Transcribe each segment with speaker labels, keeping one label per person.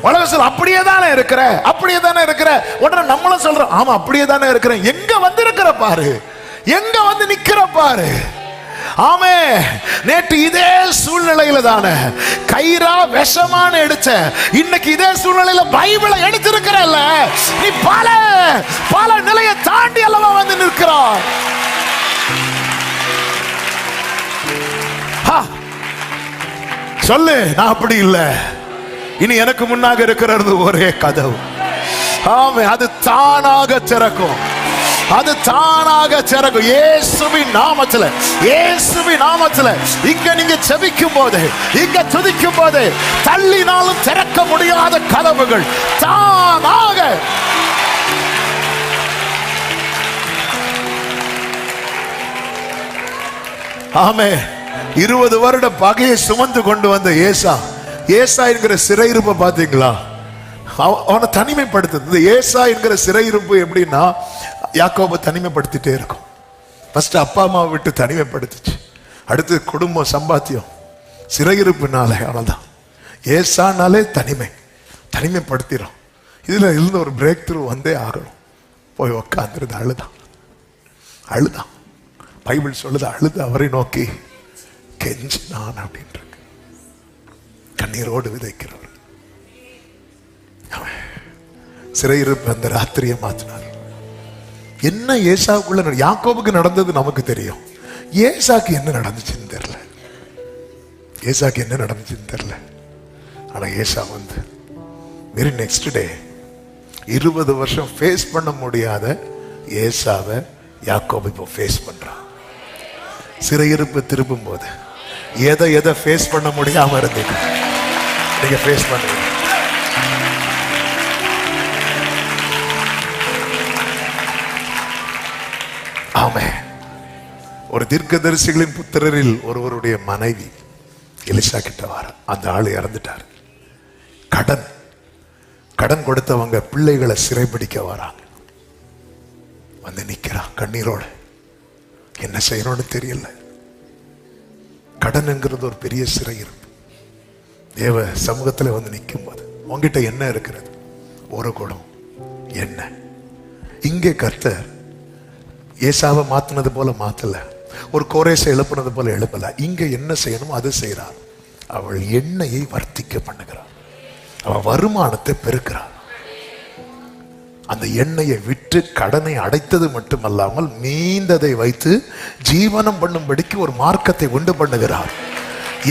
Speaker 1: உலகம் சொல்ல அப்படியே தானே இருக்கிற, அப்படியே தானே இருக்கிற. உடனே நம்மளும் சொல்றோம் ஆமா அப்படியே தானே இருக்கிறேன். எங்க வந்து இருக்கிற பாரு, எங்க வந்து நிக்கிற பாரு. ஆமே, நேற்று இதே சூழ்நிலையில தானே கயிறா விஷமான எடுத்த, இன்னைக்கு இதே சூழ்நிலையில பைபிளை எடுத்திருக்கிறல்ல. நீ பல பல நிலையை தாண்டி அல்லவா வந்து நிற்கிறாய். சொல்லு, நான் அப்படி இல்லை, இனி எனக்கு முன்னாக இருக்கிறது ஒரே கதவு. ஆமே, அது தானாக திறக்கும், அது தானாக திறக்கும். இயேசுவின் நாமத்துல, இயேசுவின் நாமத்துல இங்க நீங்க ஜெபிக்கும் போது, இங்க துதிக்கும் போது தள்ளினாலும் திறக்க முடியாத கதவுகள் தானாக. ஆமே, 20 வருட பகையை சுமந்து கொண்டு வந்த ஏசா என்கிற சிறையிருப்பை பாத்தீங்களா? அவனை தனிமைப்படுத்து. ஏசா என்கிற சிறையிருப்பு எப்படின்னா, யாக்கோபை தனிமைப்படுத்திட்டே இருக்கும். ஃபர்ஸ்ட் அப்பா அம்மாவை விட்டு தனிமைப்படுத்துச்சு, அடுத்து குடும்பம் சம்பாத்தியம், சிறையிருப்புனால. அவ்வளவுதான். ஏசானாலே தனிமைப்படுத்திடும். இதுல இருந்து ஒரு பிரேக் த்ரூ வந்தே ஆகணும். போய் உக்காந்துருது, அழுதான். பைபிள் சொல்லுது, அழுது அவரை நோக்கி கெஞ்சினான் அப்படின்ற. கண்ணீரோடு விதைக்கிறவர். சிறையிருப்பு அந்த ராத்திரியை மாற்றினார். என்ன ஏசாவுக்குள்ள யாக்கோபுக்கு நடந்தது நமக்கு தெரியும். ஏசாக்கு என்ன நடந்துச்சுன்னு தெரியல. ஆனா ஏசா வந்து வெரி நெக்ஸ்ட் டே 20 வருஷம் ஃபேஸ் பண்ண முடியாத ஏசாவை யாக்கோபு இப்போ ஃபேஸ் பண்றான். சிறையிருப்பு திருப்பும் போது எதை ஃபேஸ் பண்ண முடியாம இருந்தீங்க, நீங்க ஃபேஸ் பண்ணுங்க. ஆமே, ஒரு தீர்க்கதரிசிகளின் புத்திரரில் ஒருவருடைய மனைவி எலிசா கிட்ட வர, அந்த ஆளு இறந்துட்டார். கடன் கொடுத்தவங்க பிள்ளைகளை சிறைபிடிக்க வராங்க. வந்து நிக்கிறான் கண்ணீரோட, என்ன செய்யணும்னு தெரியல. கடன்ங்கிறது ஒரு பெரிய சிறையிருப்பு. தேவ சமூகத்தில் வந்து நிற்கும் போது உங்ககிட்ட என்ன இருக்கிறது? ஒரு குடம் என்ன. இங்கே கர்த்தர் ஏசாவை மாத்தினது போல மாத்தல, ஒரு கோரேசை எழுப்புனது போல எழுப்பல. இங்க என்ன செய்யணும் அது செய்யறார். அவள் எண்ணெயை வர்த்திக்க பண்ணுகிறார், அவள் வருமானத்தை பெருக்கிறார். அந்த எண்ணெயை விற்று கடனை அடைத்தது மட்டுமல்லாமல் மீந்ததை வைத்து ஜீவனம் பண்ணும்படிக்கு ஒரு மார்க்கத்தை உண்டு பண்ணுகிறார்.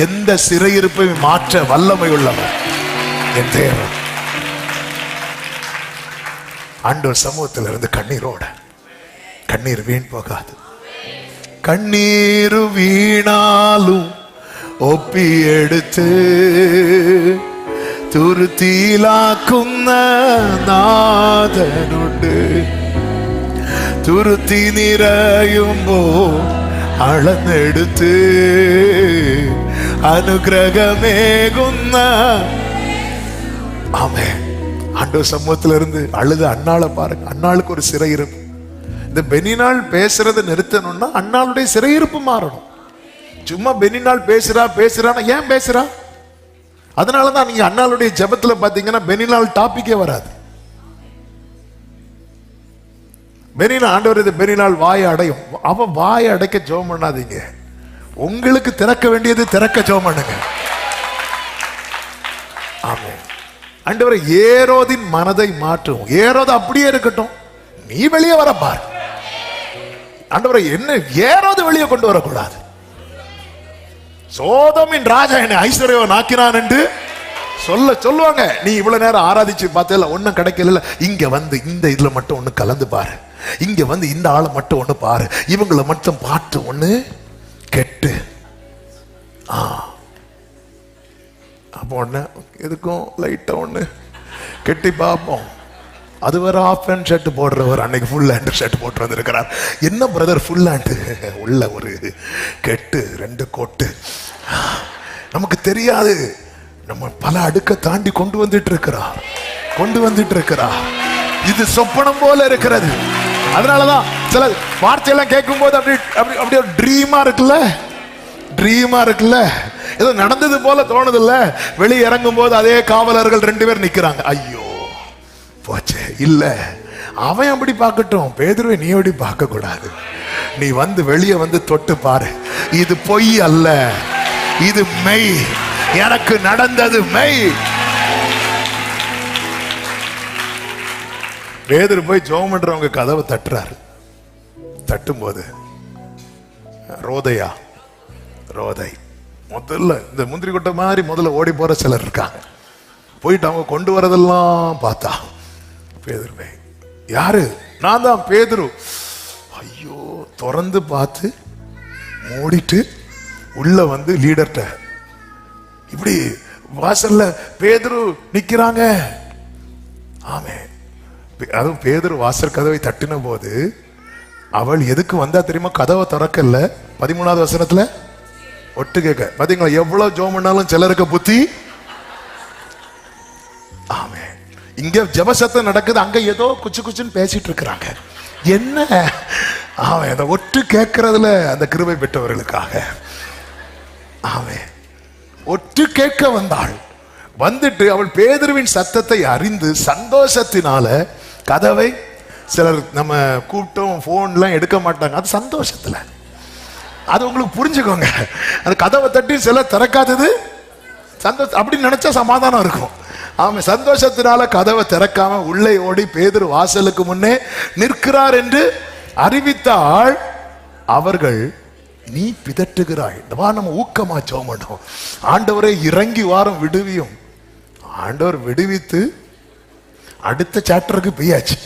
Speaker 1: எந்த சிறையிருப்பையும் மாற்ற வல்லமை உள்ளவர் என் தேவன். ஆண்டவர் சமூகத்தில் இருந்து கண்ணீரோட, கண்ணீர் வீண் போகாது. கண்ணீர் வீணாலும் ஒப்பி எடுத்து തുരുത്തിയിലാക്കുന്ന നാഥനുണ്ട്. തുരുത്തി നിറയുമ്പോ അളന്നെടുത്ത് അനുഗ്രഹമേകുന്ന. ஆமே, ஆண்டவர் சமூகத்துல இருந்து அழுது அண்ணாளை பாருங்க. அண்ணாளுக்கு ஒரு சிறையிருப்பு. இந்த பெனினாள் பேசுறதை நிறுத்தணும்னா அண்ணாளுடைய சிறையிருப்பு மாறணும். சும்மா பெனினாள் பேசுறான்னா ஏன் பேசுறா? அதனாலதான் நீங்க அண்ணாளுடைய ஜெபத்துல பாத்தீங்கன்னா பெனினாள் டாபிக்கே வராது. பெனினா ஆண்டவர் இது பெனினாள் வாயை அடையும். அவ வாயை அடைக்க ஜெபம் பண்ணாதீங்க. உங்களுக்கு திறக்க வேண்டியது திறக்க ஜெபம் பண்ணுங்க. ஆமே, ஆண்டவர் ஏரோதின் மனதை மாற்றும். ஏரோது அப்படியே இருக்கட்டும், நீ வெளியே வர பார். ஆண்டவரை என்ன ஏரோது வெளியே கொண்டு வரக்கூடாது. சோதமின் ராஜா என்னை ஐஸ்வர்யவன் ஆக்கினான் என்று சொல்லுவாங்க. நீ இவ்வளவு நேரம் ஆராதிச்சு பார்த்தல ஒன்னும் கிடைக்கல. இங்க வந்து இந்த இதுல மட்டும் ஒண்ணு கலந்து பாரு, இங்க வந்து இந்த ஆளை மட்டும் ஒண்ணு பாரு, இவங்களை மட்டும் பாட்டு ஒண்ணு கெட்டு. அப்போ ஒண்ணு எதுக்கும் லைட்டா ஒண்ணு கெட்டி பார்ப்போம். அது வர ஆஃப் ஹேண்ட் ஷர்ட் போடுறவர் அன்னைக்கு ஃபுல் ஹேண்ட் ஷர்ட் போட்டு வந்திருக்கிறார். என்ன பிரதர் ஃபுல் ஹேண்ட் உள்ள ஒரு கெட்டு 2 கோட்டு. நமக்கு தெரியாது, நம்ம பல அடுக்க தாண்டி கொண்டு வந்துட்டு இருக்கிறா. இது சொப்பனம் போல இருக்கிறது. அதனாலதான் சில வார்த்தையெல்லாம் கேட்கும் போது அப்படி ஒரு ட்ரீமா இருக்குல்ல. ட்ரீமா இருக்குல்ல, ஏதோ நடந்தது போல தோணுது இல்ல. வெளியே இறங்கும் போது அதே காவலர்கள் 2 பேர் நிக்கிறாங்க. ஐயோ போச்சே. இல்ல, அவன் அப்படி பார்க்கட்டும், பேதுருவை நீ அப்படி பார்க்க கூடாது. நீ வந்து வெளியே வந்து தொட்டு பாரு, இது பொய் அல்ல, இது மெய், எனக்கு நடந்தது மெய். பேதுரு போய் ஜெபம் பண்றவங்க கதவை தட்டுறாரு. தட்டும் போது ரோதை முதல்ல இந்த முந்திரி கொட்டை மாதிரி முதல்ல ஓடி போற சிலர் இருக்காங்க. போயிட்டு அவங்க கொண்டு வரதெல்லாம் பார்த்தா பேதுருவே, யாரு? நான் தான் பேதுரு. ஐயோ, திறந்து பார்த்து மூடிட்டு உள்ள வந்து லீடர்ட்ட இப்படி வாசல்ல பேதுரு நிக்கிறாங்க. ஆமே, அதுவும் பேதுரு வாசல் கதவை தட்டின போது அவள் எதுக்கு வந்தா தெரியுமா? கதவை திறக்கல. 13வது வசனத்துல ஒட்டு கேட்க. பாத்தீங்களா எவ்வளவு ஜெபம் பண்ணாலும் சிலருக்கு புத்தி. ஆமே, இங்க ஜெபசத்தம் நடக்குது, அங்க ஏதோ குச்சு குச்சுன்னு பேசிட்டு இருக்கிறாங்க. என்ன? ஆமே, அந்த ஒட்டு கேட்கறதுல அந்த கிருபை பெற்றவர்களுக்காக. ஆமே, ஒட்டு கேட்க வந்தாள். வந்துட்டு அவள் பேதுருவின் சத்தத்தை அறிந்து சந்தோஷத்தினால கதவை, சிலர் நம்ம கூப்பிட்டோம் போன்லாம் எடுக்க மாட்டாங்க, அது சந்தோஷத்துல. அது உங்களுக்கு புரிஞ்சுக்கோங்க. அந்த கதவை தட்டி சிலர் திறக்காதது சந்தோஷம். அப்படி நினைச்சா சமாதானம் இருக்கும். ஆமா, சந்தோஷத்தினால கதவை திறக்காம உள்ளே ஓடி பேதுரு வாசலுக்கு முன்னே நிற்கிறார் என்று அறிவித்தாள். அவர்கள், நீ பிதற்றுகிறாய். நம்ம ஊக்கமா ஜெபம் பண்ணோம், ஆண்டவரை இறங்கி வாரம் விடுவியும். ஆண்டவர் விடுவித்து அடுத்த சாப்டருக்கு போயாச்சு.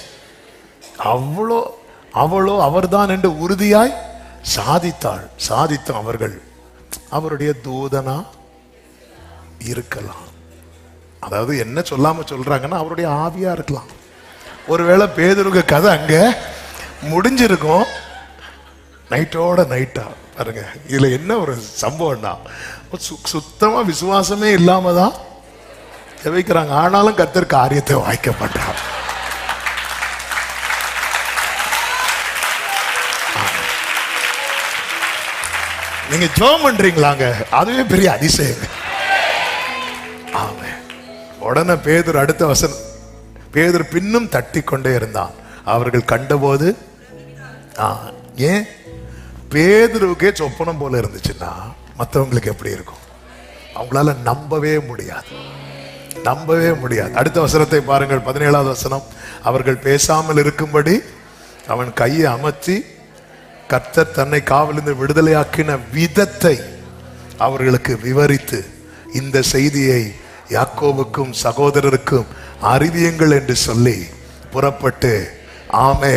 Speaker 1: அவளோ அவர்தான் என்று உறுதியாய் சாதித்தோம். அவர்கள் அவருடைய தூதனா இருக்கலாம். அதாவது என்ன சொல்லாம சொல்றாங்கன்னா, அவருடைய ஆவியா இருக்கலாம். ஒருவேளை பேதுருக்கு கதை அங்க முடிஞ்சிருக்கும். நைட்டோட நைட்டா பாருங்க. இதுல என்ன ஒரு சம்பவம்னா, சுத்தமா விசுவாசமே இல்லாம தான் ஜெபிக்கிறாங்க. ஆனாலும் கர்த்தர் காரியத்தை வாய்க்க மாட்டார். நீங்க ஜெபம் பண்றீங்களாங்க, அதுவே பெரிய அதிசயம். ஆமென். உடனே பேதுரு அடுத்த வசனம், பேதுரு பின்னும் தட்டி கொண்டே இருந்தான். அவர்கள் கண்டபோது, ஏன் பேதுருவுக்கே சொப்பனம் போல இருந்துச்சுன்னா மற்றவங்களுக்கு எப்படி இருக்கும்? அவங்களால நம்பவே முடியாது. அடுத்த வசனத்தை பாருங்கள், 17வது வசனம். அவர்கள் பேசாமல் இருக்கும்படி அவன் கையை அமர்த்தி கர்த்தர் தன்னை காவலிருந்து விடுதலையாக்கின விதத்தை அவர்களுக்கு விவரித்து, இந்த செய்தியை யாக்கோபுக்கும் சகோதரருக்கும் அறிவியுங்கள் என்று சொல்லி புறப்பட்டு, ஆமே,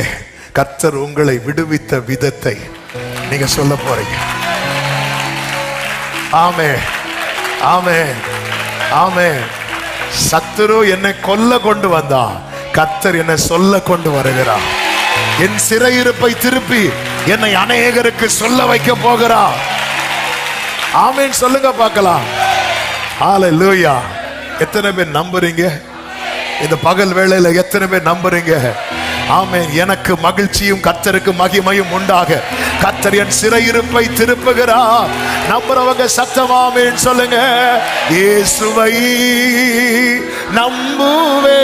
Speaker 1: கர்த்தர் உங்களை விடுவித்த விதத்தை நீங்க சொல்ல போறீங்க. ஆமே, ஆமே, ஆமே. சத்துரு என்னை கொல்ல கொண்டு வந்தா, கர்த்தர் என்னை சொல்ல கொண்டு வருகிறார். என் சிறையிருப்பை திருப்பி என்னை அநேகருக்கு சொல்ல வைக்க போகிறார். ஆமென் சொல்லுங்க பார்க்கலாம். ஹல்லேலூயா. எத்தனை பேர் நம்புறீங்க? இந்த பகல் வேளையில எத்தனை பேர் நம்புறீங்க? ஆமென். எனக்கு மகிழ்ச்சியும் கர்த்தருக்கு மகிமையும் உண்டாக கர்த்தர் என் சிறையிருப்பை திருப்புகிறார். நம்புறவங்க சத்தமா ஆமென் சொல்லுங்க. இயேசுவை நம்புவே,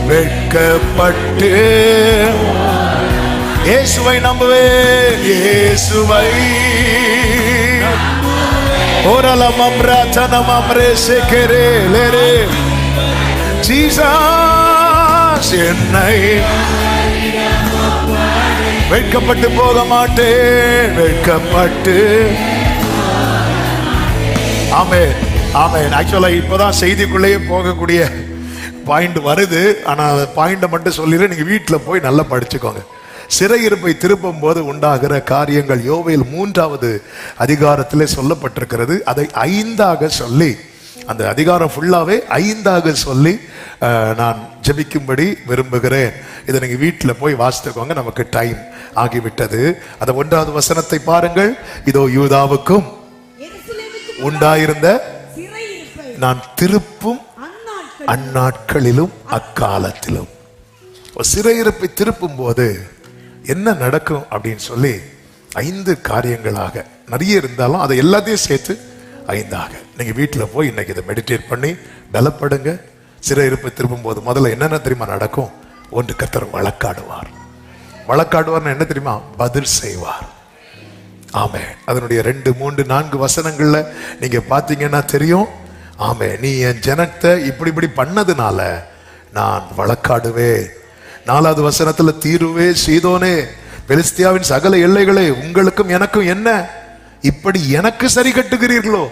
Speaker 1: வெட்கப்பட்டு இயேசுவை நம்புவேன். இயேசுவை ஓரலம் அம்ராதனம் அம்ரேசேகரே லேரே ஜீசஸ், என்னை வெட்கப்பட்டு போக மாட்டேன். வெட்கப்பட்டு. ஆமென், ஆமென். ஆக்சுவலா இப்பதான் செய்திக்குள்ளேயே போகக்கூடிய பாயிண்ட் வருது. ஆனா பாயிண்ட மட்டும் சொல்லிடுறேன், நீங்க வீட்டுல போய் நல்லா படிச்சுக்கோங்க. சிறையிருப்பை திருப்பும் போது உண்டாகிற காரியங்கள் யோவேல் 3வது அதிகாரத்திலே சொல்லப்பட்டிருக்கிறது. அதை 5ஆக சொல்லி, அந்த அதிகாரம் ஃபுல்லாவே 5ஆக சொல்லி நான் ஜெபிக்கும்படி விரும்புகிறேன். இதை நீங்க வீட்டுல போய் வாசித்துக்கோங்க, நமக்கு டைம் ஆகிவிட்டது. அந்த 1வது வசனத்தை பாருங்கள். இதோ யூதாவுக்கும் உண்டாயிருந்த நான் திருப்பும் அந்நாட்களிலும் அக்காலத்திலும். சிறையிருப்பை திருப்பும் போது என்ன நடக்கும் அப்படின்னு சொல்லி 5 காரியங்களாக நிறைய இருந்தாலும் அதை எல்லாத்தையும் சேர்த்து 5ஆக நீங்க வீட்டுல போய் இன்னைக்கு இதை மெடிடேட் பண்ணி பலப்படுங்க. சிறையிருப்பை திருப்பும் போது முதல்ல என்னென்ன தெரியுமா நடக்கும்? ஒன்று, கர்த்தர் வழக்காடுவார். வழக்காடுவார்னு என்ன தெரியுமா? பதில் செய்வார். ஆமே. அதனுடைய 2, 3, 4 வசனங்கள்ல நீங்க பாத்தீங்கன்னா தெரியும். ஆமே, நீ என் ஜனத்தை இப்படி பண்ணதுனால நான் வழக்காடுவே. 4வது வசனத்துல, தீருவே சீதோனே பெலிஸ்தியாவின் சகல எல்லைகளே, உங்களுக்கும் எனக்கும் என்ன இப்படி எனக்கு சரி கட்டுகிறீர்களோ?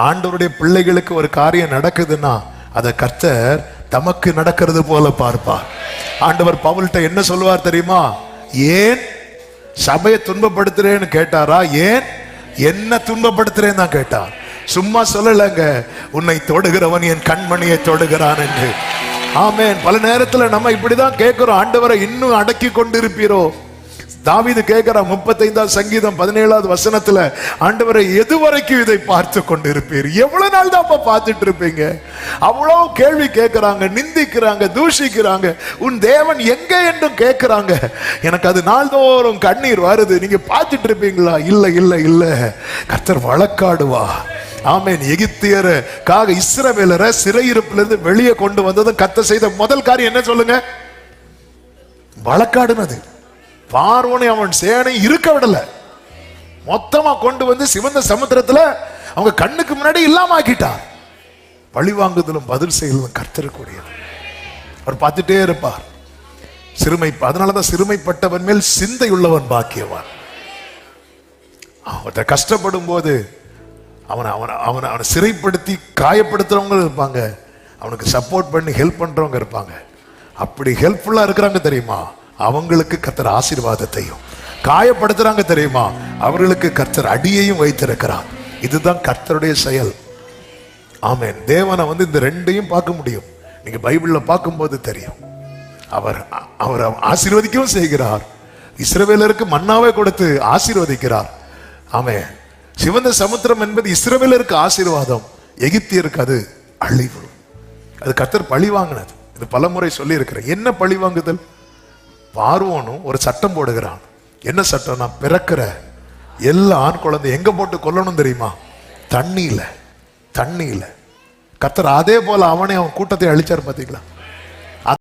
Speaker 1: ஆண்டவருடைய பிள்ளைகளுக்கு ஒரு காரியம் நடக்குதுன்னா அதை கர்த்தர் தமக்கு நடக்கிறது போல பார்ப்பார். ஆண்டவர் பவுல்கிட்ட என்ன சொல்லுவார் தெரியுமா? ஏன் சபையை துன்பப்படுத்துறேன்னு கேட்டாரா? ஏன் என்ன துன்பப்படுத்துறேன்னு தான் கேட்டார். சும்மா சொல்லலங்க, உன்னை தொடுகிறவன் என் கண்மணியை தொடுகிறான் என்று. ஆமென். பல நேரத்துல நம்ம இப்படிதான் கேட்கிறோம், ஆண்டவரை இன்னும் அடக்கி கொண்டிருப்பீரோ? தாவீது கேட்கிறான் 35ஆம் சங்கீதம் 17வது வசனத்துல, ஆண்டவரை எதுவரைக்கும் இதை பார்த்து கொண்டிருப்பீர்? எவ்வளவு நாள் தான் பார்த்துட்டு இருப்பீங்க? அவ்வளவு கேள்வி கேட்கிறாங்க, நிந்திக்கிறாங்க, தூஷிக்கிறாங்க. உன் தேவன் எங்க என்றும் கேட்கிறாங்க. எனக்கு அது நாள்தோறும் கண்ணீர் வருது. நீங்க பார்த்துட்டு இருப்பீங்களா? இல்ல இல்ல இல்ல, கர்த்தர் வழக்காடுவா. ஆமென். எகிப்தியருக்காக இஸ்ரவேலரை சிறையிருப்பிலிருந்து வெளியே கொண்டு வந்தது கர்த்தர் செய்த முதல் காரியம் என்ன சொல்லுங்க? வழக்காடுனது. பார்வோனை அவன் சேனை இருக்க விடல, மொத்தமா கொண்டு வந்து சிவந்த சமுத்திரத்துல அவங்க கண்ணுக்கு முன்னாடி இல்லாம ஆக்கிட்டார். பழிவாங்குதலும் பதில் செய்யலும் கர்த்தருக்குரியது. அவர் பார்த்துட்டே இருப்பார். அதனாலதான் சிறுமைப்பட்டவன் மேல் சிந்தை உள்ளவன் பாக்கியவான். அவன் கஷ்டப்படும் போது அவனை சிறைப்படுத்தி காயப்படுத்துறவங்க இருப்பாங்க, அவனுக்கு சப்போர்ட் பண்ணி ஹெல்ப் பண்றவங்க இருப்பாங்க. அப்படி ஹெல்ப்ஃபுல்லா இருக்கிறாங்க தெரியுமா, அவங்களுக்கு கர்த்தர் ஆசீர்வாதத்தையும், காயப்படுத்துறாங்க தெரியுமா, அவர்களுக்கு கர்த்தர் அடியையும் வைத்திருக்கிறார். இதுதான் கர்த்தருடைய செயல். ஆமென். தேவனை இந்த 2ஐயும் பார்க்க முடியும். நீங்க பைபிள்ல பார்க்கும்போது தெரியும். அவர் ஆசீர்வதிக்கவும் செய்கிறார். இஸ்ரவேலருக்கு மன்னாவை கொடுத்து ஆசீர்வதிக்கிறார். ஆமென். சிவந்த சமுத்திரம் என்பது இஸ்ரவேலருக்கு ஆசீர்வாதம், எகிப்தியருக்கு அது அழிவு. அது கர்த்தர் பழி வாங்கினது. இது பலமுறை சொல்லி இருக்கிறேன். என்ன பழி வாங்குதல்? பார்வோனும் ஒரு சட்டம் போடுகிறான். என்ன சட்டம்னா, பிறக்கிற எல்லா ஆண் குழந்தை எங்க போட்டு கொல்லணும் தெரியுமா? தண்ணியில. கர்த்தர் அதே போல அவன் கூட்டத்தை அழிச்சார். பாத்தீங்களா?